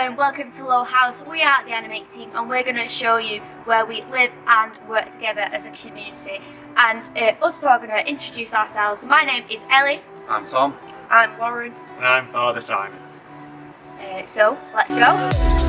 and welcome to Lowe House. We are the Animate Team and we're going to show you where we live and work together as a community. And us four are going to introduce ourselves. My name is Ellie. I'm Tom. I'm Lauren. And I'm Father Simon. So, let's go.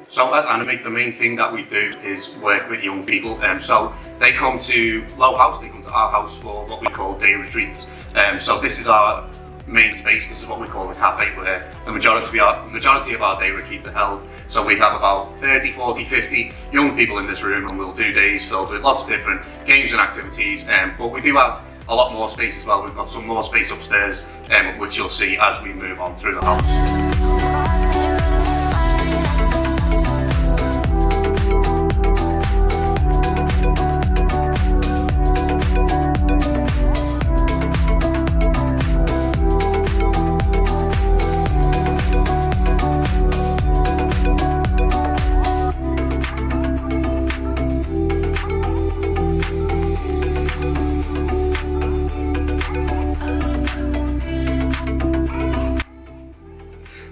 So as Animate, the main thing that we do is work with young people. So they come to Lowe House, they come to our house for what we call day retreats. So this is our main space, this is what we call the cafe, where the majority of our day retreats are held. So we have about 30, 40, 50 young people in this room, and we'll do days filled with lots of different games and activities. But we do have a lot more space as well. We've got some more space upstairs, which you'll see as we move on through the house.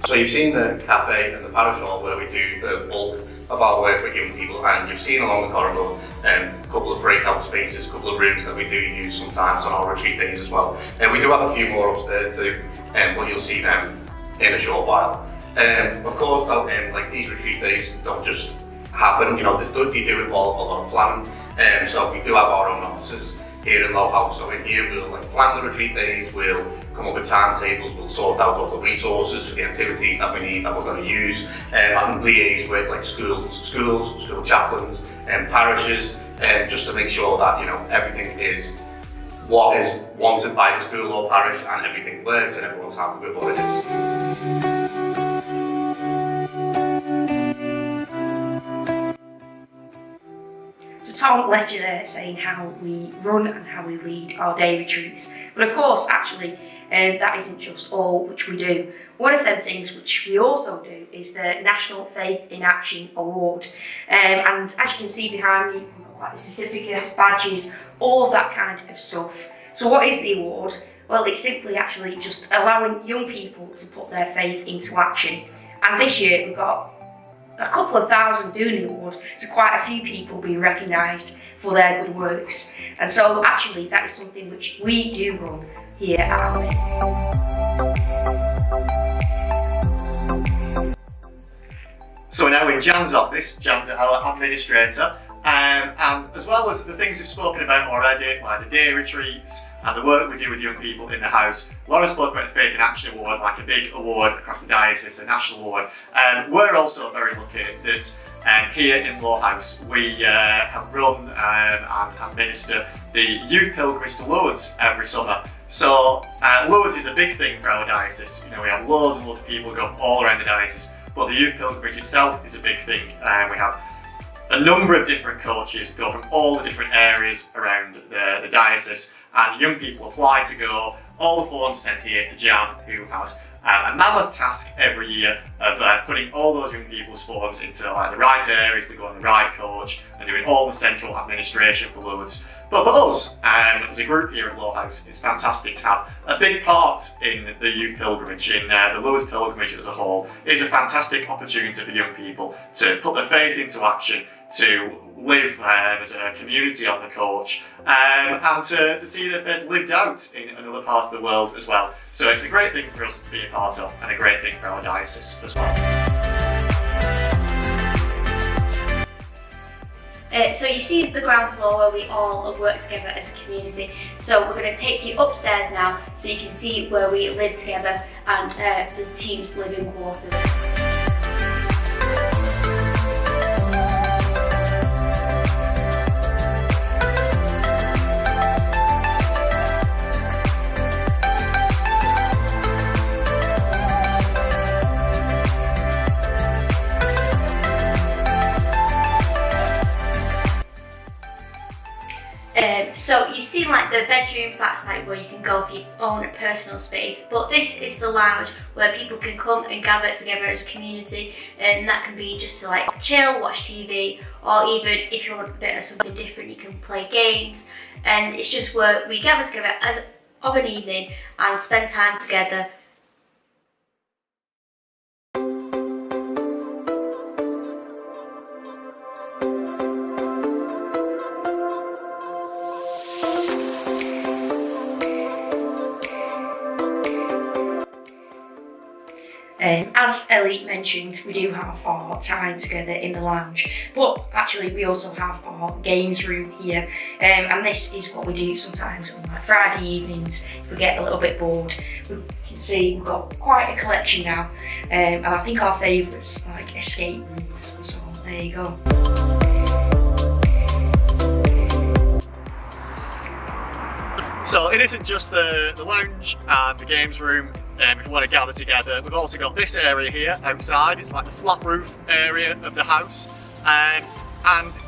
So you've seen the cafe and the parish hall where we do the bulk of our work with young people, and you've seen along the corridor a couple of breakout spaces, a couple of rooms that we do use sometimes on our retreat days as well. And we do have a few more upstairs too, but you'll see them in a short while. Of course, though, like these retreat days don't just happen, you know, they do involve a lot of planning. So we do have our own offices here in Lowe House. So in here we'll plan the retreat days, we'll come up with timetables, we'll sort out all the resources for the activities that we need, that we're going to use, and liaise with like schools, school chaplains and parishes, just to make sure that, you know, everything is what is wanted by the school or parish, and everything works and everyone's happy with what it is. So Tom left you there saying how we run and how we lead our day retreats. But of course, actually, that isn't just all which we do. One of them things which we also do is the National Faith in Action Award. And as you can see behind me, we've got like the certificates, badges, all of that kind of stuff. So what is the award? Well, it's simply actually just allowing young people to put their faith into action. And this year we've got a couple of thousand doing the award, so quite a few people being recognised for their good works. And so actually that is something which we do run here at Animate. So we're now in Jan's office. Jan's our administrator. And as well as the things we've spoken about already, like the day retreats and the work we do with young people in the house, Laura spoke about the Faith in Action Award, like a big award across the diocese, a national award. We're also very lucky that here in Lowe House we have run and administer the youth pilgrimage to Lourdes every summer. So Lourdes is a big thing for our diocese. You know, we have loads and loads of people go all around the diocese, but the youth pilgrimage itself is a big thing. We have a number of different coaches go from all the different areas around the diocese, and young people apply to go. All the forms are sent here to Jan, who has a mammoth task every year of putting all those young people's forms into like the right areas, they go on the right coach, and doing all the central administration for Lourdes. But for us, as a group here at Lowe House, it's fantastic to have a big part in the youth pilgrimage, in the Lourdes pilgrimage as a whole. It's a fantastic opportunity for young people to put their faith into action, to live as a community on the coach, and to see their faith lived out in other parts of the world as well. So it's a great thing for us to be a part of, and a great thing for our diocese as well. So you see the ground floor where we all work together as a community. So we're going to take you upstairs now so you can see where we live together and the team's living quarters. So you've seen like the bedrooms, that's like where you can go for your own personal space, but this is the lounge where people can come and gather together as a community, and that can be just to like chill, watch TV, or even if you want a bit of something different, you can play games. And it's just where we gather together as of an evening and spend time together. As Ellie mentioned, we do have our time together in the lounge, but actually we also have our games room here, and this is what we do sometimes on like Friday evenings if we get a little bit bored. We can see we've got quite a collection now, and I think our favourites like escape rooms, so there you go. So it isn't just the lounge and the games room. If you want to gather together, we've also got this area here outside. It's like the flat roof area of the house. And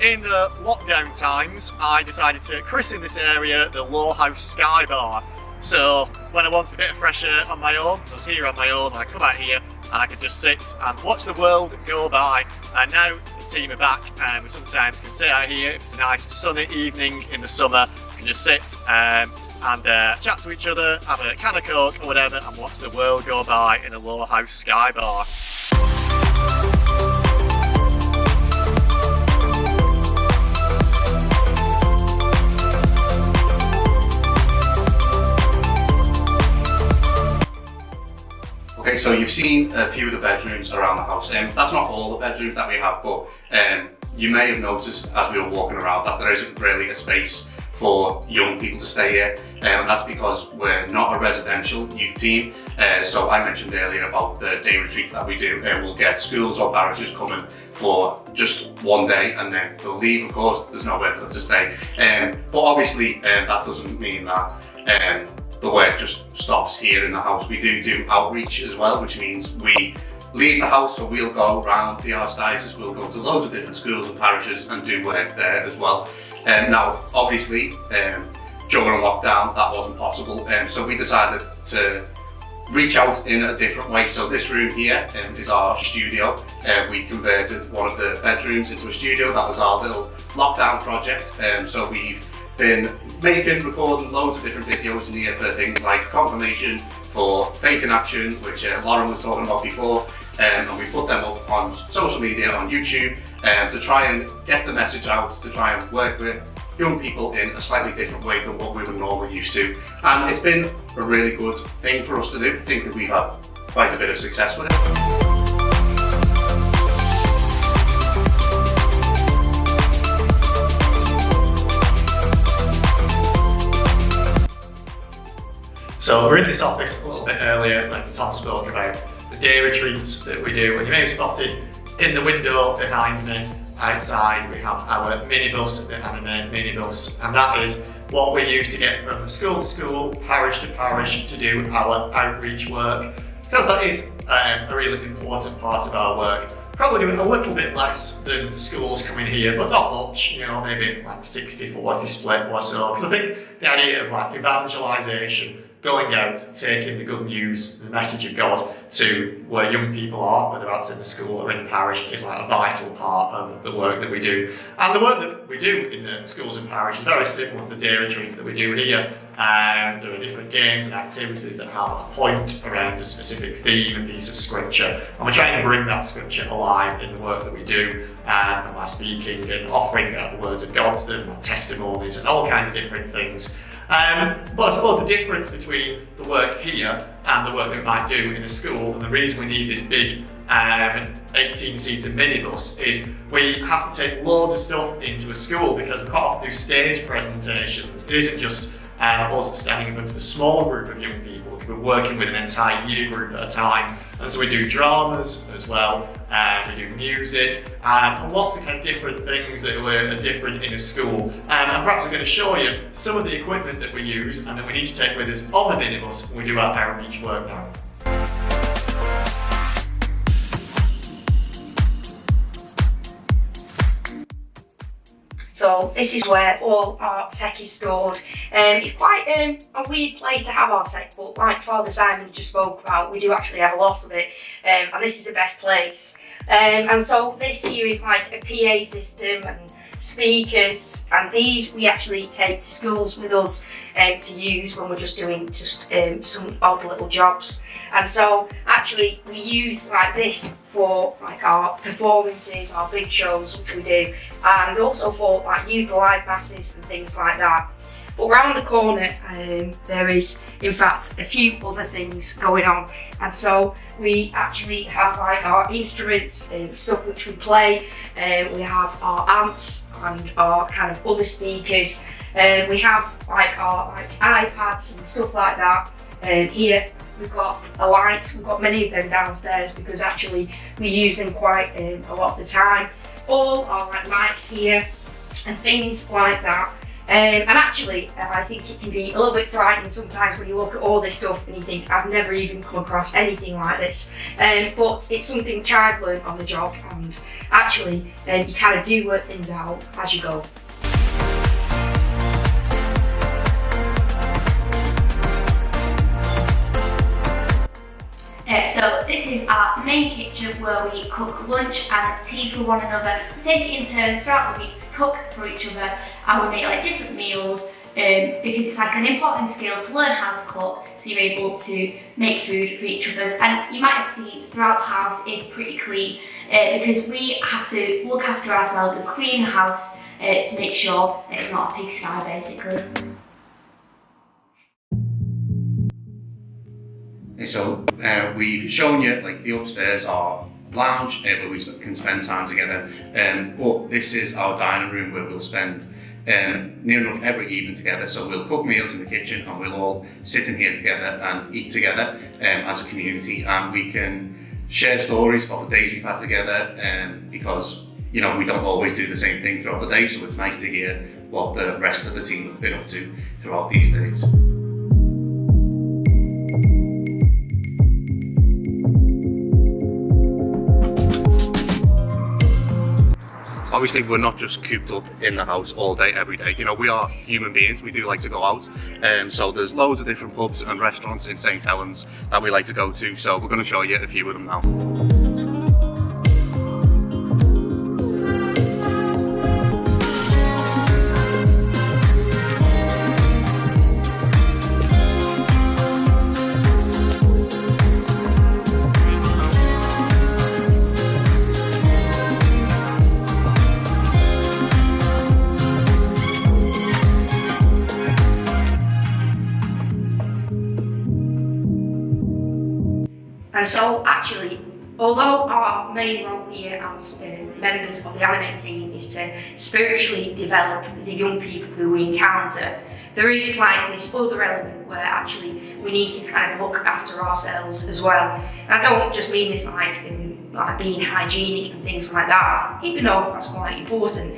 in the lockdown times, I decided to christen this area the Lowe House Sky Bar. So when I wanted a bit of fresh air on my own, so I was here on my own, I come out here and I could just sit and watch the world go by. And now the team are back, and we sometimes can sit out here. If it's a nice sunny evening in the summer, we can just sit and chat to each other, have a can of Coke or whatever, and watch the world go by in a Lowe House Sky Bar. Okay, so you've seen a few of the bedrooms around the house. That's not all the bedrooms that we have, but you may have noticed as we were walking around that there isn't really a space for young people to stay here, and that's because we're not a residential youth team. So I mentioned earlier about the day retreats that we do, and we'll get schools or parishes coming for just one day and then they'll leave. Of course, there's nowhere for them to stay, but obviously that doesn't mean that the work just stops here in the house. We do outreach as well, which means we leave the house, so we'll go around the archdiocese, we'll go to loads of different schools and parishes and do work there as well. Now, obviously, during lockdown, that wasn't possible, so we decided to reach out in a different way. So this room here is our studio. We converted one of the bedrooms into a studio. That was our little lockdown project. So we've been recording loads of different videos in here for things like confirmation, for faith in action, which Lauren was talking about before, and we put them up on social media, on YouTube, to try and get the message out, to try and work with young people in a slightly different way than what we were normally used to. And it's been a really good thing for us to do. I think that we've had quite a bit of success with it. So we're in this office a little bit earlier, like Tom spoke about the day retreats that we do, and you may have spotted in the window behind me outside we have our minibus, the Animate minibus, and that is what we use to get from school to school, parish to parish to do our outreach work, because that is a really important part of our work. Probably doing a little bit less than schools coming here, but not much, maybe like 60-40 split or so, because I think the idea of like evangelisation, going out, taking the good news, the message of God to where young people are, whether that's in the school or in the parish, is like a vital part of the work that we do. And the work that we do in the schools and parishes is very similar to the day retreats that we do here. There are different games and activities that have a point around a specific theme, a piece of scripture, and we're trying to bring that scripture alive in the work that we do, and by speaking and offering the words of God to them, testimonies and all kinds of different things. But I suppose the difference between the work here and the work that we might do in a school, and the reason we need this big 18-seater minibus, is we have to take loads of stuff into a school because we quite often do stage presentations. It isn't just us standing in front of a small group of young people. We're working with an entire year group at a time, and so we do dramas as well, we do music, and lots of kind of different things that are different in a school. And perhaps I'm going to show you some of the equipment that we use and that we need to take with us on the minibus when we do our outreach work now. So this is where all our tech is stored. It's quite a weird place to have our tech, but like Father Simon just spoke about, we do actually have a lot of it, and this is the best place. And so this here is like a PA system and speakers, and these we actually take to schools with us to use when we're just doing some odd little jobs. And so actually we use like this for like our performances, our big shows which we do, and also for like youth live masses and things like that. But round the corner there is in fact a few other things going on, and so we actually have like our instruments, stuff which we play, we have our amps and our kind of other speakers, we have like our iPads and stuff like that. Here we've got a light, we've got many of them downstairs because actually we use them quite a lot of the time. All our like mics here and things like that. And actually, I think it can be a little bit frightening sometimes when you look at all this stuff and you think, I've never even come across anything like this. But it's something which I've learned on the job, and actually you kind of do work things out as you go. So this is our main kitchen where we cook lunch and tea for one another. We take it in turns throughout the week to cook for each other, and we make like different meals because it's like an important skill to learn how to cook, so you're able to make food for each other. And you might have seen throughout the house is pretty clean because we have to look after ourselves and clean the house to make sure that it's not a pigsty basically. So we've shown you like the upstairs, our lounge where we can spend time together, but this is our dining room where we'll spend near enough every evening together. So we'll cook meals in the kitchen and we'll all sit in here together and eat together as a community, and we can share stories about the days we've had together, because you know we don't always do the same thing throughout the day, so it's nice to hear what the rest of the team have been up to throughout these days. Obviously, we're not just cooped up in the house all day, every day. You know, we are human beings. We do like to go out. So there's loads of different pubs and restaurants in St. Helens that we like to go to. So we're going to show you a few of them now. And so actually, although our main role here as members of the Animate Team is to spiritually develop the young people who we encounter, there is like this other element where actually we need to kind of look after ourselves as well. And I don't just mean this like being hygienic and things like that, even though that's quite important.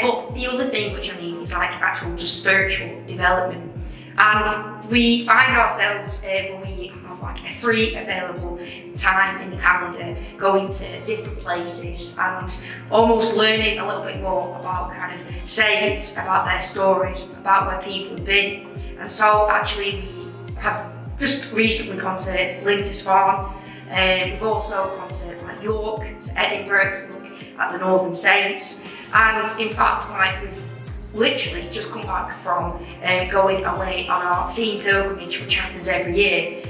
But the other thing which I mean is like actual just spiritual development. And we find ourselves when we have like a free available time in the calendar going to different places and almost learning a little bit more about kind of saints, about their stories, about where people have been. And so actually we have just recently gone to Lindisfarne. We've also gone to like York, to Edinburgh to look at the Northern Saints. And in fact, like we've literally just come back from going away on our team pilgrimage, which happens every year,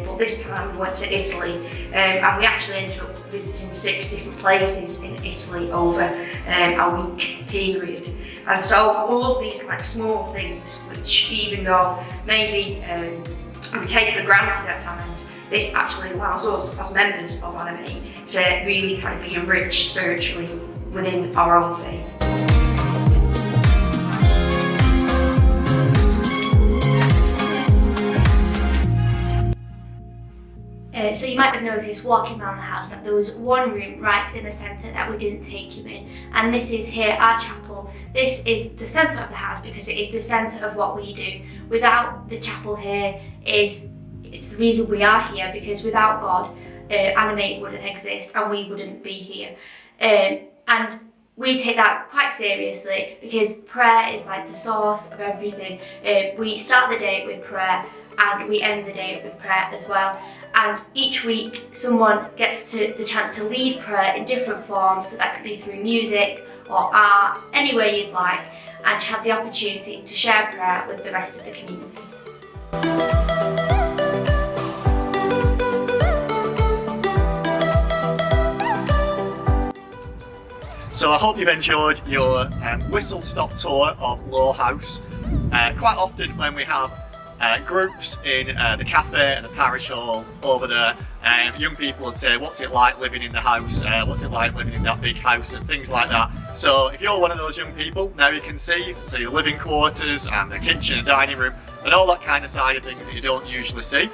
but this time we went to Italy, and we actually ended up visiting 6 different places in Italy over a week period. And so all of these like small things, which even though maybe we take for granted at times, this actually allows us as members of Animate to really kind of be enriched spiritually within our own faith. So you might have noticed walking around the house that there was one room right in the centre that we didn't take you in, and this is here our chapel. This is the centre of the house because it is the centre of what we do. Without the chapel here it's the reason we are here, because without God Animate wouldn't exist and we wouldn't be here. And we take that quite seriously because prayer is like the source of everything. We start the day with prayer and we end the day with prayer as well. And each week someone gets the chance to lead prayer in different forms, so that could be through music or art, any way you'd like, and have the opportunity to share prayer with the rest of the community. So I hope you've enjoyed your whistle-stop tour of Lowe House. Quite often when we have groups in the cafe and the parish hall over there, young people would say, what's it like living in the house, what's it like living in that big house, and things like that. So if you're one of those young people, now you can see your living quarters and the kitchen and dining room and all that kind of side of things that you don't usually see.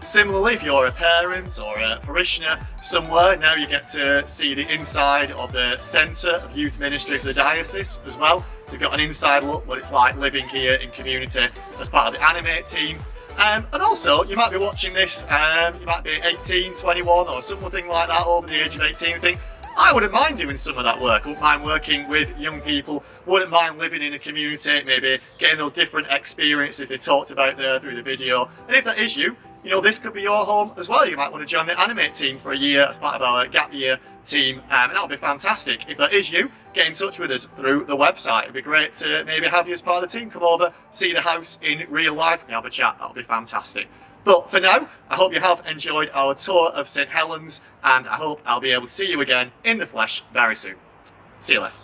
Similarly, if you're a parent or a parishioner somewhere, now you get to see the inside of the Centre of Youth Ministry for the Diocese as well. So you've got an inside look what it's like living here in community as part of the Animate Team. And also, you might be watching this, you might be 18, 21 or something like that, over the age of 18, and think, I wouldn't mind doing some of that work. I wouldn't mind working with young people, wouldn't mind living in a community, maybe getting those different experiences they talked about there through the video. And if that is you, this could be your home as well. You might want to join the Animate Team for a year as part of our gap year team, and that would be fantastic. If that is you, get in touch with us through the website. It'd be great to maybe have you as part of the team, come over, see the house in real life and have a chat. That would be fantastic. But for now, I hope you have enjoyed our tour of St Helens, and I hope I'll be able to see you again in the flesh very soon. See you later.